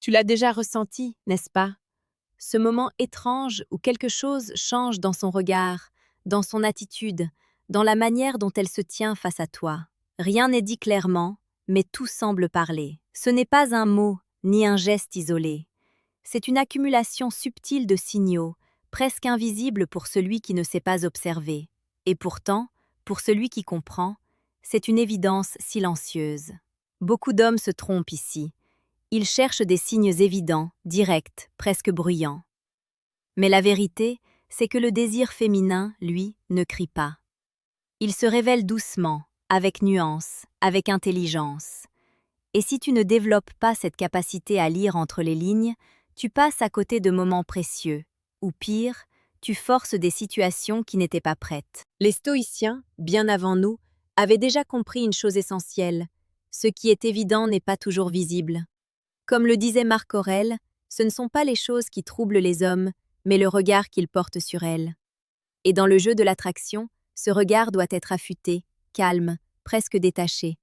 Tu l'as déjà ressenti, n'est-ce pas? Ce moment étrange où quelque chose change dans son regard, dans son attitude, dans la manière dont elle se tient face à toi. Rien n'est dit clairement, mais tout semble parler. Ce n'est pas un mot, ni un geste isolé. C'est une accumulation subtile de signaux, presque invisibles pour celui qui ne sait pas observer. Et pourtant, pour celui qui comprend, c'est une évidence silencieuse. Beaucoup d'hommes se trompent ici. Ils cherchent des signes évidents, directs, presque bruyants. Mais la vérité, c'est que le désir féminin, lui, ne crie pas. Il se révèle doucement, avec nuance, avec intelligence. Et si tu ne développes pas cette capacité à lire entre les lignes, tu passes à côté de moments précieux, ou pire, tu forces des situations qui n'étaient pas prêtes. Les stoïciens, bien avant nous, avaient déjà compris une chose essentielle. Ce qui est évident n'est pas toujours visible. Comme le disait Marc Aurèle, ce ne sont pas les choses qui troublent les hommes, mais le regard qu'ils portent sur elles. Et dans le jeu de l'attraction, ce regard doit être affûté, calme, presque détaché.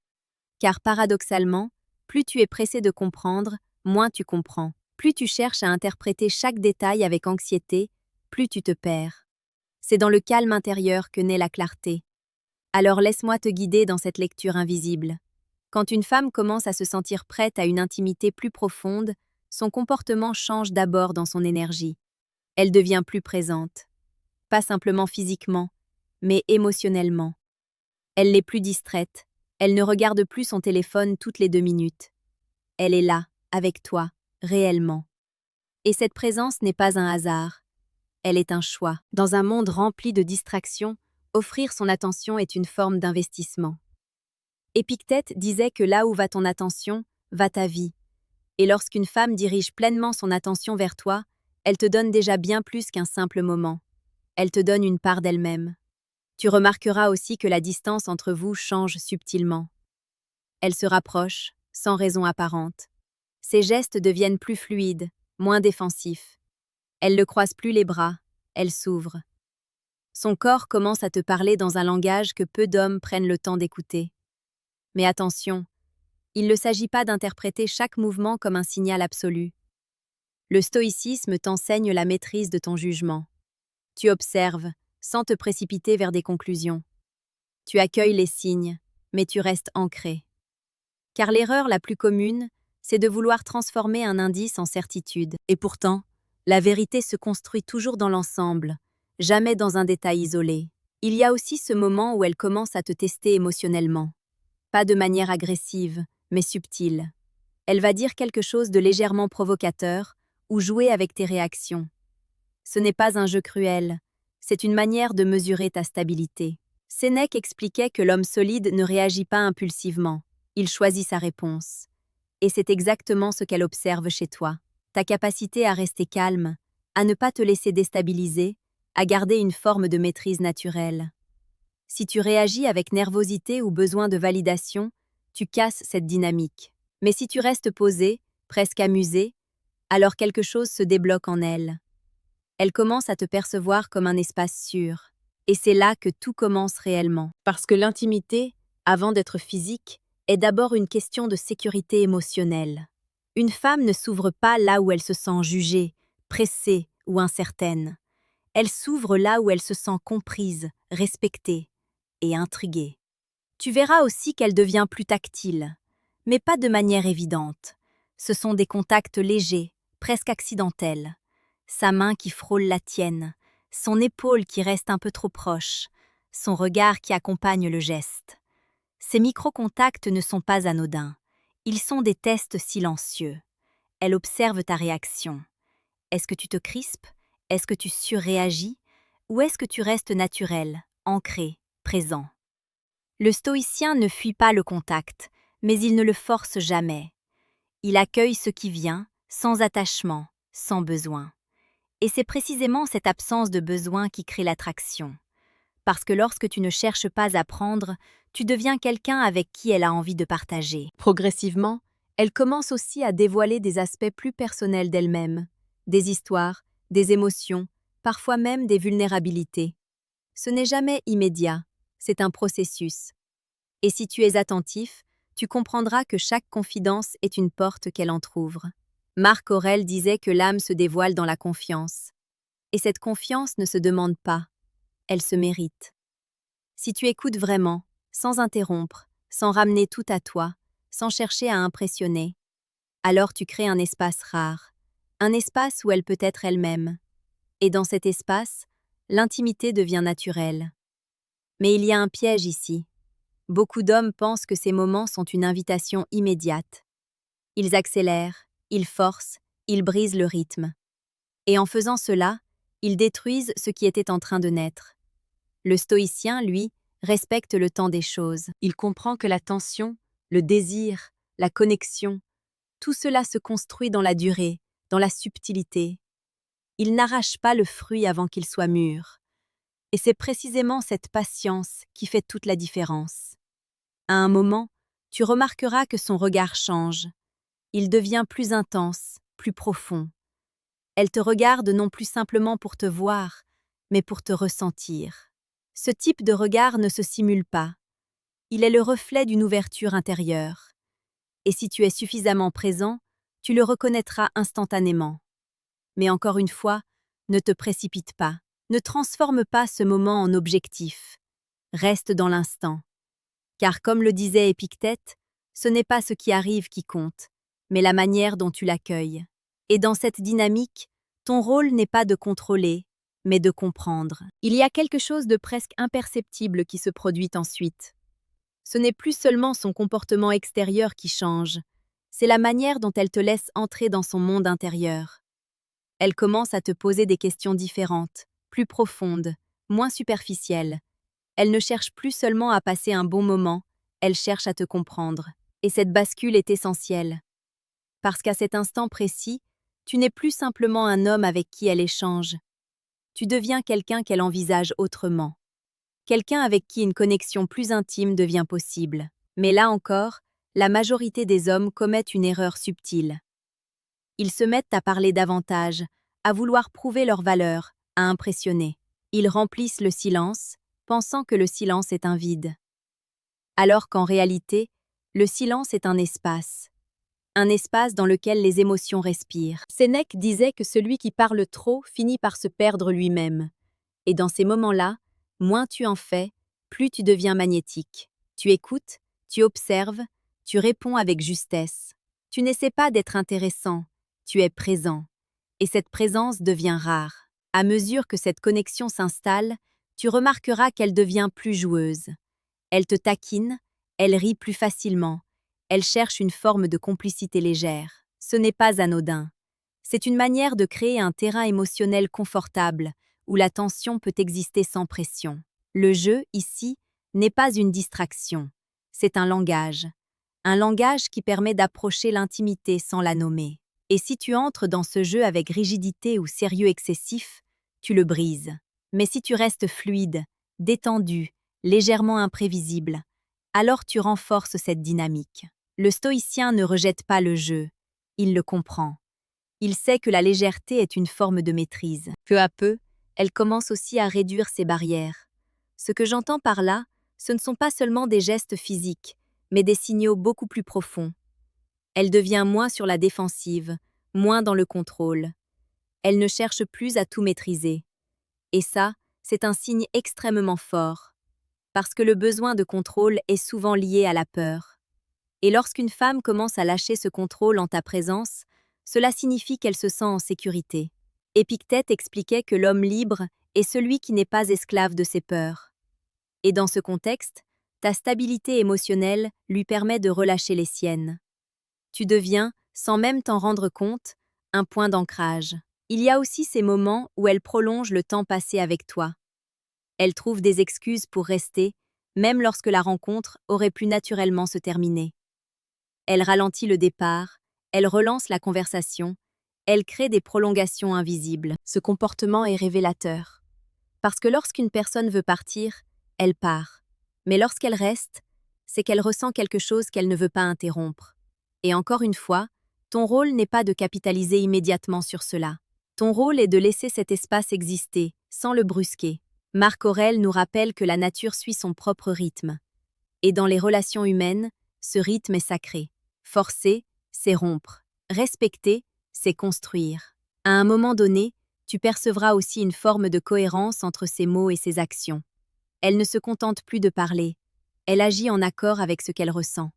Car paradoxalement, plus tu es pressé de comprendre, moins tu comprends. Plus tu cherches à interpréter chaque détail avec anxiété, plus tu te perds. C'est dans le calme intérieur que naît la clarté. Alors laisse-moi te guider dans cette lecture invisible. Quand une femme commence à se sentir prête à une intimité plus profonde, son comportement change d'abord dans son énergie. Elle devient plus présente. Pas simplement physiquement, mais émotionnellement. Elle n'est plus distraite. Elle ne regarde plus son téléphone toutes les 2 minutes. Elle est là, avec toi, réellement. Et cette présence n'est pas un hasard. Elle est un choix. Dans un monde rempli de distractions, offrir son attention est une forme d'investissement. Épictète disait que là où va ton attention, va ta vie. Et lorsqu'une femme dirige pleinement son attention vers toi, elle te donne déjà bien plus qu'un simple moment. Elle te donne une part d'elle-même. Tu remarqueras aussi que la distance entre vous change subtilement. Elle se rapproche, sans raison apparente. Ses gestes deviennent plus fluides, moins défensifs. Elle ne croise plus les bras, elle s'ouvre. Son corps commence à te parler dans un langage que peu d'hommes prennent le temps d'écouter. Mais attention, il ne s'agit pas d'interpréter chaque mouvement comme un signal absolu. Le stoïcisme t'enseigne la maîtrise de ton jugement. Tu observes, sans te précipiter vers des conclusions. Tu accueilles les signes, mais tu restes ancré. Car l'erreur la plus commune, c'est de vouloir transformer un indice en certitude. Et pourtant, la vérité se construit toujours dans l'ensemble, jamais dans un détail isolé. Il y a aussi ce moment où elle commence à te tester émotionnellement. Pas de manière agressive, mais subtile. Elle va dire quelque chose de légèrement provocateur ou jouer avec tes réactions. Ce n'est pas un jeu cruel, c'est une manière de mesurer ta stabilité. Sénèque expliquait que l'homme solide ne réagit pas impulsivement, il choisit sa réponse. Et c'est exactement ce qu'elle observe chez toi. Ta capacité à rester calme, à ne pas te laisser déstabiliser, à garder une forme de maîtrise naturelle. Si tu réagis avec nervosité ou besoin de validation, tu casses cette dynamique. Mais si tu restes posé, presque amusé, alors quelque chose se débloque en elle. Elle commence à te percevoir comme un espace sûr. Et c'est là que tout commence réellement. Parce que l'intimité, avant d'être physique, est d'abord une question de sécurité émotionnelle. Une femme ne s'ouvre pas là où elle se sent jugée, pressée ou incertaine. Elle s'ouvre là où elle se sent comprise, respectée et intriguée. Tu verras aussi qu'elle devient plus tactile, mais pas de manière évidente. Ce sont des contacts légers, presque accidentels. Sa main qui frôle la tienne, son épaule qui reste un peu trop proche, son regard qui accompagne le geste. Ces micro-contacts ne sont pas anodins. Ils sont des tests silencieux. Elle observe ta réaction. Est-ce que tu te crispes? Est-ce que tu surréagis? Ou est-ce que tu restes naturel, ancré, présent? Le stoïcien ne fuit pas le contact, mais il ne le force jamais. Il accueille ce qui vient, sans attachement, sans besoin. Et c'est précisément cette absence de besoin qui crée l'attraction. Parce que lorsque tu ne cherches pas à prendre, tu deviens quelqu'un avec qui elle a envie de partager. Progressivement, elle commence aussi à dévoiler des aspects plus personnels d'elle-même, des histoires, des émotions, parfois même des vulnérabilités. Ce n'est jamais immédiat, c'est un processus. Et si tu es attentif, tu comprendras que chaque confidence est une porte qu'elle entr'ouvre. Marc Aurèle disait que l'âme se dévoile dans la confiance. Et cette confiance ne se demande pas, elle se mérite. Si tu écoutes vraiment, sans interrompre, sans ramener tout à toi, sans chercher à impressionner, alors tu crées un espace rare, un espace où elle peut être elle-même. Et dans cet espace, l'intimité devient naturelle. Mais il y a un piège ici. Beaucoup d'hommes pensent que ces moments sont une invitation immédiate. Ils accélèrent, ils forcent, ils brisent le rythme. Et en faisant cela, ils détruisent ce qui était en train de naître. Le stoïcien, lui, respecte le temps des choses. Il comprend que la tension, le désir, la connexion, tout cela se construit dans la durée, dans la subtilité. Il n'arrache pas le fruit avant qu'il soit mûr. Et c'est précisément cette patience qui fait toute la différence. À un moment, tu remarqueras que son regard change. Il devient plus intense, plus profond. Elle te regarde non plus simplement pour te voir, mais pour te ressentir. Ce type de regard ne se simule pas. Il est le reflet d'une ouverture intérieure. Et si tu es suffisamment présent, tu le reconnaîtras instantanément. Mais encore une fois, ne te précipite pas. Ne transforme pas ce moment en objectif. Reste dans l'instant. Car comme le disait Épictète, ce n'est pas ce qui arrive qui compte, mais la manière dont tu l'accueilles. Et dans cette dynamique, ton rôle n'est pas de contrôler, mais de comprendre. Il y a quelque chose de presque imperceptible qui se produit ensuite. Ce n'est plus seulement son comportement extérieur qui change, c'est la manière dont elle te laisse entrer dans son monde intérieur. Elle commence à te poser des questions différentes, plus profondes, moins superficielles. Elle ne cherche plus seulement à passer un bon moment, elle cherche à te comprendre. Et cette bascule est essentielle. Parce qu'à cet instant précis, tu n'es plus simplement un homme avec qui elle échange. Tu deviens quelqu'un qu'elle envisage autrement. Quelqu'un avec qui une connexion plus intime devient possible. Mais là encore, la majorité des hommes commettent une erreur subtile. Ils se mettent à parler davantage, à vouloir prouver leur valeur, à impressionner. Ils remplissent le silence, pensant que le silence est un vide. Alors qu'en réalité, le silence est un espace dans lequel les émotions respirent. Sénèque disait que celui qui parle trop finit par se perdre lui-même. Et dans ces moments-là, moins tu en fais, plus tu deviens magnétique. Tu écoutes, tu observes, tu réponds avec justesse. Tu n'essaies pas d'être intéressant, tu es présent. Et cette présence devient rare. À mesure que cette connexion s'installe, tu remarqueras qu'elle devient plus joueuse. Elle te taquine, elle rit plus facilement. Elle cherche une forme de complicité légère. Ce n'est pas anodin. C'est une manière de créer un terrain émotionnel confortable, où la tension peut exister sans pression. Le jeu, ici, n'est pas une distraction. C'est un langage. Un langage qui permet d'approcher l'intimité sans la nommer. Et si tu entres dans ce jeu avec rigidité ou sérieux excessif, tu le brises. Mais si tu restes fluide, détendu, légèrement imprévisible, alors tu renforces cette dynamique. Le stoïcien ne rejette pas le jeu, il le comprend. Il sait que la légèreté est une forme de maîtrise. Peu à peu, elle commence aussi à réduire ses barrières. Ce que j'entends par là, ce ne sont pas seulement des gestes physiques, mais des signaux beaucoup plus profonds. Elle devient moins sur la défensive, moins dans le contrôle. Elle ne cherche plus à tout maîtriser. Et ça, c'est un signe extrêmement fort, parce que le besoin de contrôle est souvent lié à la peur. Et lorsqu'une femme commence à lâcher ce contrôle en ta présence, cela signifie qu'elle se sent en sécurité. Épictète expliquait que l'homme libre est celui qui n'est pas esclave de ses peurs. Et dans ce contexte, ta stabilité émotionnelle lui permet de relâcher les siennes. Tu deviens, sans même t'en rendre compte, un point d'ancrage. Il y a aussi ces moments où elle prolonge le temps passé avec toi. Elle trouve des excuses pour rester, même lorsque la rencontre aurait pu naturellement se terminer. Elle ralentit le départ, elle relance la conversation, elle crée des prolongations invisibles. Ce comportement est révélateur. Parce que lorsqu'une personne veut partir, elle part. Mais lorsqu'elle reste, c'est qu'elle ressent quelque chose qu'elle ne veut pas interrompre. Et encore une fois, ton rôle n'est pas de capitaliser immédiatement sur cela. Ton rôle est de laisser cet espace exister, sans le brusquer. Marc Aurèle nous rappelle que la nature suit son propre rythme. Et dans les relations humaines, ce rythme est sacré. Forcer, c'est rompre. Respecter, c'est construire. À un moment donné, tu percevras aussi une forme de cohérence entre ses mots et ses actions. Elle ne se contente plus de parler, elle agit en accord avec ce qu'elle ressent.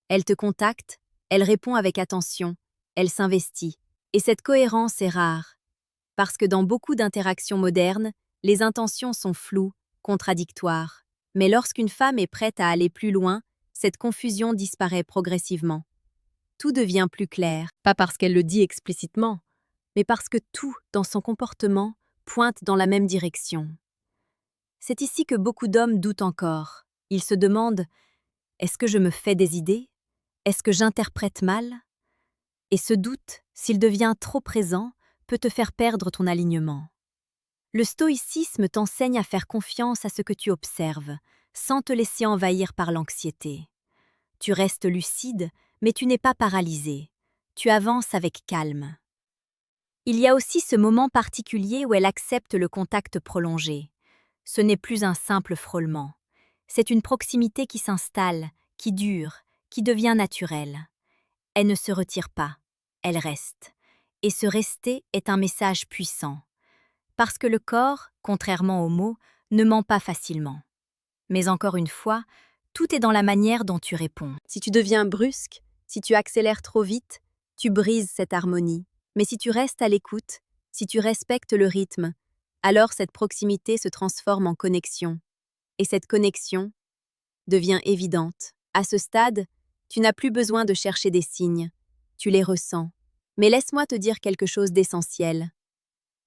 Elle te contacte, elle répond avec attention, elle s'investit. Et cette cohérence est rare, parce que dans beaucoup d'interactions modernes, les intentions sont floues, contradictoires. Mais lorsqu'une femme est prête à aller plus loin, cette confusion disparaît progressivement. Tout devient plus clair, pas parce qu'elle le dit explicitement, mais parce que tout, dans son comportement, pointe dans la même direction. C'est ici que beaucoup d'hommes doutent encore. Ils se demandent: est-ce que je me fais des idées? Est-ce que j'interprète mal? Et ce doute, s'il devient trop présent, peut te faire perdre ton alignement. Le stoïcisme t'enseigne à faire confiance à ce que tu observes, sans te laisser envahir par l'anxiété. Tu restes lucide, mais tu n'es pas paralysé. Tu avances avec calme. Il y a aussi ce moment particulier où elle accepte le contact prolongé. Ce n'est plus un simple frôlement. C'est une proximité qui s'installe, qui dure, qui devient naturelle. Elle ne se retire pas, elle reste. Et ce rester est un message puissant. Parce que le corps, contrairement aux mots, ne ment pas facilement. Mais encore une fois, tout est dans la manière dont tu réponds. Si tu deviens brusque, si tu accélères trop vite, tu brises cette harmonie. Mais si tu restes à l'écoute, si tu respectes le rythme, alors cette proximité se transforme en connexion. Et cette connexion devient évidente. À ce stade, tu n'as plus besoin de chercher des signes. Tu les ressens. Mais laisse-moi te dire quelque chose d'essentiel.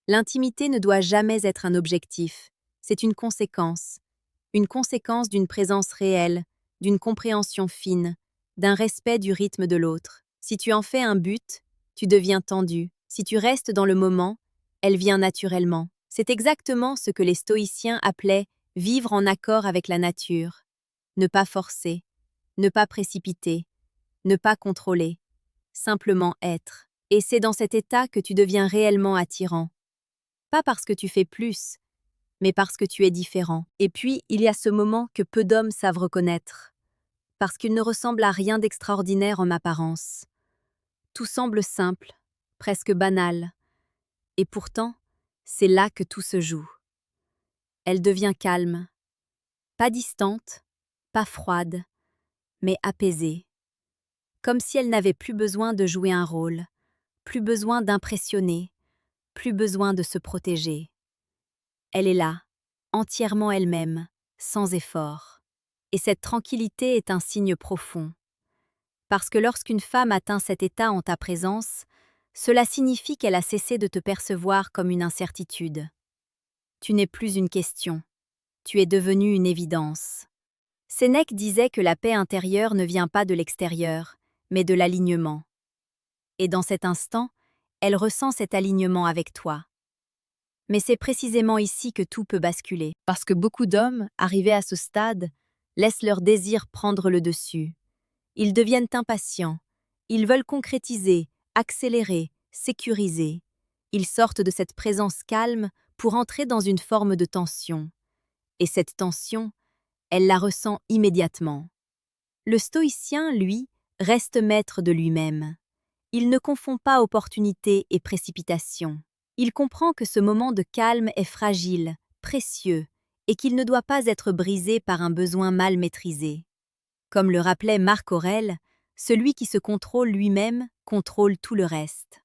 L'intimité ne doit jamais être un objectif. C'est une conséquence d'une présence réelle, d'une compréhension fine, d'un respect du rythme de l'autre. Si tu en fais un but, tu deviens tendu. Si tu restes dans le moment, elle vient naturellement. C'est exactement ce que les stoïciens appelaient vivre en accord avec la nature. Ne pas forcer, ne pas précipiter, ne pas contrôler, simplement être. Et c'est dans cet état que tu deviens réellement attirant. Pas parce que tu fais plus, mais parce que tu es différent. Et puis, il y a ce moment que peu d'hommes savent reconnaître, parce qu'il ne ressemble à rien d'extraordinaire en apparence. Tout semble simple, presque banal, et pourtant, c'est là que tout se joue. Elle devient calme, pas distante, pas froide, mais apaisée, comme si elle n'avait plus besoin de jouer un rôle, plus besoin d'impressionner, plus besoin de se protéger. Elle est là, entièrement elle-même, sans effort. Et cette tranquillité est un signe profond. Parce que lorsqu'une femme atteint cet état en ta présence, cela signifie qu'elle a cessé de te percevoir comme une incertitude. Tu n'es plus une question, tu es devenue une évidence. Sénèque disait que la paix intérieure ne vient pas de l'extérieur, mais de l'alignement. Et dans cet instant, elle ressent cet alignement avec toi. Mais c'est précisément ici que tout peut basculer, parce que beaucoup d'hommes, arrivés à ce stade, laissent leur désir prendre le dessus. Ils deviennent impatients, ils veulent concrétiser, accélérer, sécuriser. Ils sortent de cette présence calme pour entrer dans une forme de tension. Et cette tension, elle la ressent immédiatement. Le stoïcien, lui, reste maître de lui-même. Il ne confond pas opportunité et précipitation. Il comprend que ce moment de calme est fragile, précieux, et qu'il ne doit pas être brisé par un besoin mal maîtrisé. Comme le rappelait Marc Aurèle, celui qui se contrôle lui-même contrôle tout le reste.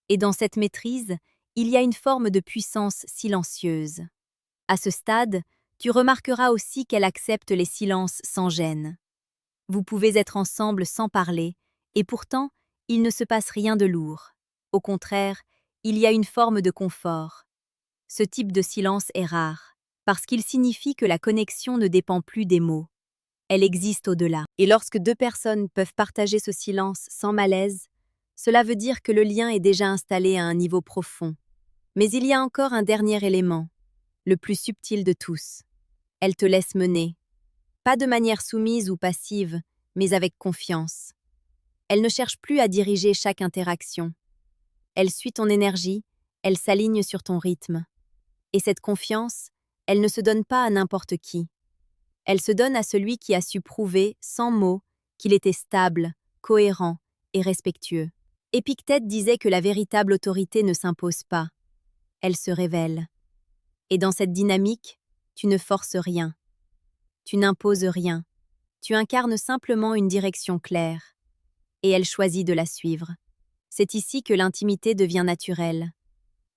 Et dans cette maîtrise, il y a une forme de puissance silencieuse. À ce stade, tu remarqueras aussi qu'elle accepte les silences sans gêne. Vous pouvez être ensemble sans parler, et pourtant, il ne se passe rien de lourd. Au contraire, il y a une forme de confort. Ce type de silence est rare, parce qu'il signifie que la connexion ne dépend plus des mots. Elle existe au-delà. Et lorsque deux personnes peuvent partager ce silence sans malaise, cela veut dire que le lien est déjà installé à un niveau profond. Mais il y a encore un dernier élément, le plus subtil de tous. Elle te laisse mener. Pas de manière soumise ou passive, mais avec confiance. Elle ne cherche plus à diriger chaque interaction. Elle suit ton énergie, elle s'aligne sur ton rythme. Et cette confiance, elle ne se donne pas à n'importe qui. Elle se donne à celui qui a su prouver, sans mots, qu'il était stable, cohérent et respectueux. Épictète disait que la véritable autorité ne s'impose pas, elle se révèle. Et dans cette dynamique, tu ne forces rien, tu n'imposes rien, tu incarnes simplement une direction claire, et elle choisit de la suivre. C'est ici que l'intimité devient naturelle.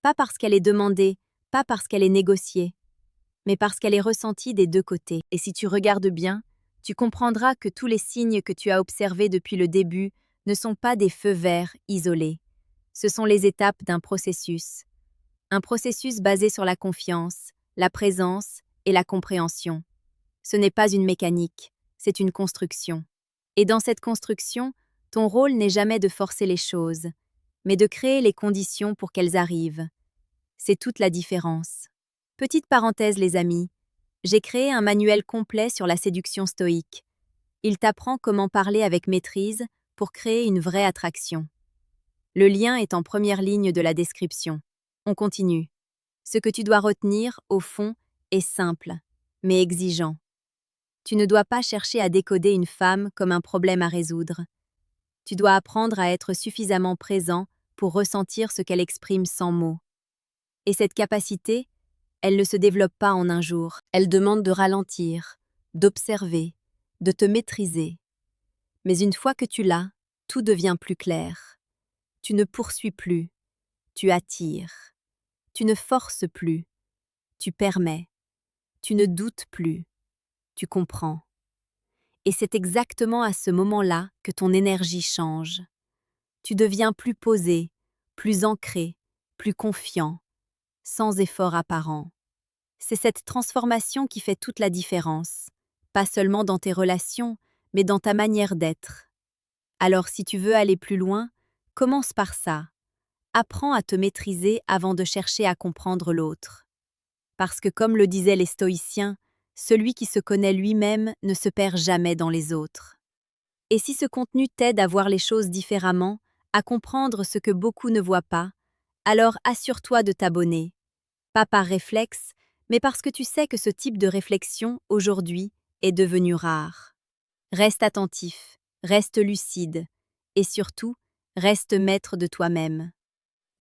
Pas parce qu'elle est demandée, pas parce qu'elle est négociée, mais parce qu'elle est ressentie des deux côtés. Et si tu regardes bien, tu comprendras que tous les signes que tu as observés depuis le début ne sont pas des feux verts isolés. Ce sont les étapes d'un processus. Un processus basé sur la confiance, la présence et la compréhension. Ce n'est pas une mécanique, c'est une construction. Et dans cette construction, ton rôle n'est jamais de forcer les choses, mais de créer les conditions pour qu'elles arrivent. C'est toute la différence. Petite parenthèse les amis, j'ai créé un manuel complet sur la séduction stoïque. Il t'apprend comment parler avec maîtrise pour créer une vraie attraction. Le lien est en première ligne de la description. On continue. Ce que tu dois retenir, au fond, est simple, mais exigeant. Tu ne dois pas chercher à décoder une femme comme un problème à résoudre. Tu dois apprendre à être suffisamment présent pour ressentir ce qu'elle exprime sans mots. Et cette capacité, elle ne se développe pas en un jour. Elle demande de ralentir, d'observer, de te maîtriser. Mais une fois que tu l'as, tout devient plus clair. Tu ne poursuis plus, tu attires. Tu ne forces plus, tu permets. Tu ne doutes plus, tu comprends. Et c'est exactement à ce moment-là que ton énergie change. Tu deviens plus posé, plus ancré, plus confiant, sans effort apparent. C'est cette transformation qui fait toute la différence, pas seulement dans tes relations, mais dans ta manière d'être. Alors si tu veux aller plus loin, commence par ça. Apprends à te maîtriser avant de chercher à comprendre l'autre. Parce que comme le disaient les stoïciens, celui qui se connaît lui-même ne se perd jamais dans les autres. Et si ce contenu t'aide à voir les choses différemment, à comprendre ce que beaucoup ne voient pas, alors assure-toi de t'abonner. Pas par réflexe, mais parce que tu sais que ce type de réflexion, aujourd'hui, est devenu rare. Reste attentif, reste lucide, et surtout, reste maître de toi-même.